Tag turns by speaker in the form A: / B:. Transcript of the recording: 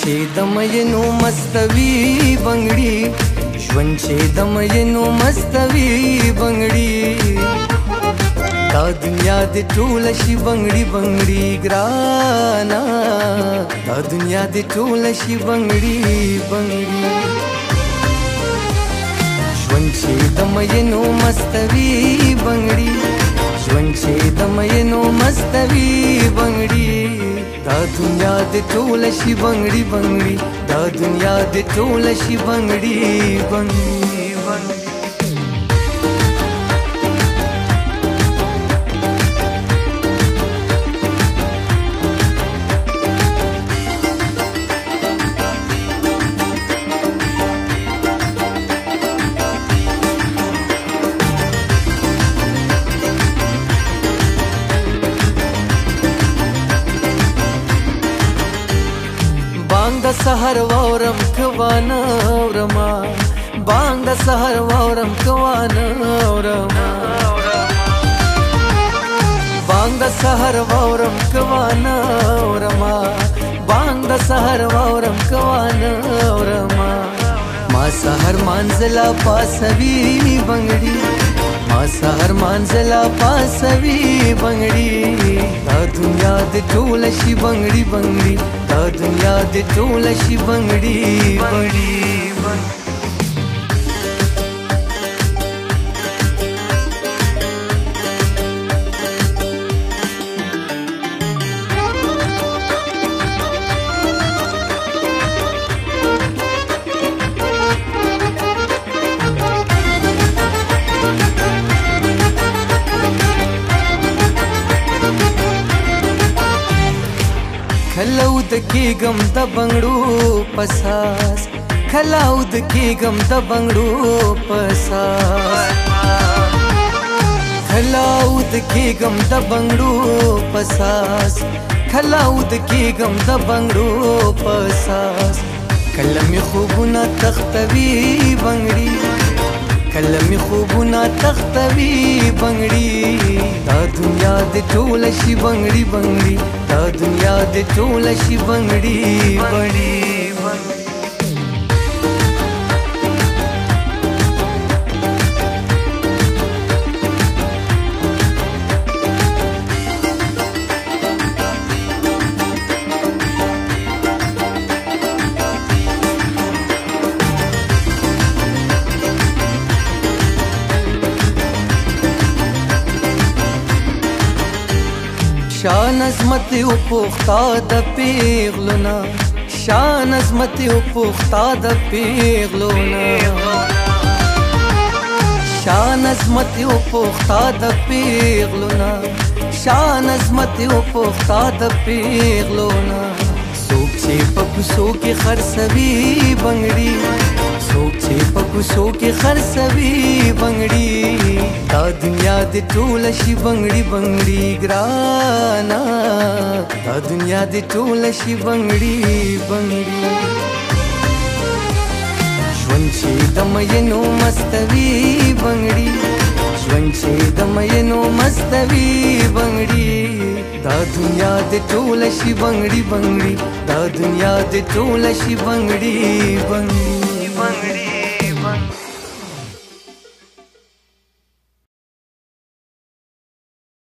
A: چې د مینو مستوي بنګړي ژوند چې د مینو مستوي بنګړي دا دنیا دې ټوله شي بنګړي بنګړي ګرانا دا دنیا دې ټوله شي بنګړي بنګړي ژوند چې د مینو مستوي بنګړي ژوند چې د مینو مستوي بنګړي دا دنیا دې ټوله شي بنګړي بنګړي دا دنیا دې ټوله شي بنګړي بنګړي بنګړي بانگ د سحر وورم کوانا ورما بانگ د سحر وورم کوانا ورما بانگ د سحر وورم کوانا ورما بانگ د سحر وورم کوانا ورما ما سحر منزلا پاسوي بنګړي ما سحر منزلا پاسوي بنګړي دا دنیا دې ټوله شي بنګړي بنګړي دا دنیا دې ټوله شي بنګړي بنګړي کلاود کېږم د بنګړو پساس کلاود کېږم د بنګړو پساس کلاود کېږم د بنګړو پساس کلاود کېږم د بنګړو پساس کله مې خوبونه تختوي بنګړي کله مې خوبونه تختوي بنګړي دا دنیا دې ټوله شي بنګړي بنګړي دا دنیا دې ټوله شي بنګړي بنګړي شان عظمت او پوختا د پیغلونا شان عظمت او پوختا د پیغلونا شان عظمت او پوختا د پیغلونا شان عظمت او پوختا د پیغلونا سوک چې په کوڅو کې خرڅوي بنګړي سوک چې په کوڅو کې خرڅوي بنګړي دا دنیا دې ټوله شي بنګړي بنګړي ګرانا دا دنیا دې ټوله شي بنګړي بنګړي ژوند چې د مینو مستوي بنګړي ژوند چې د مینو مستوي بنګړي دا دنیا دې ټوله شي بنګړي بنګړي دا دنیا دې ټوله شي بنګړي بنګړي بنګړي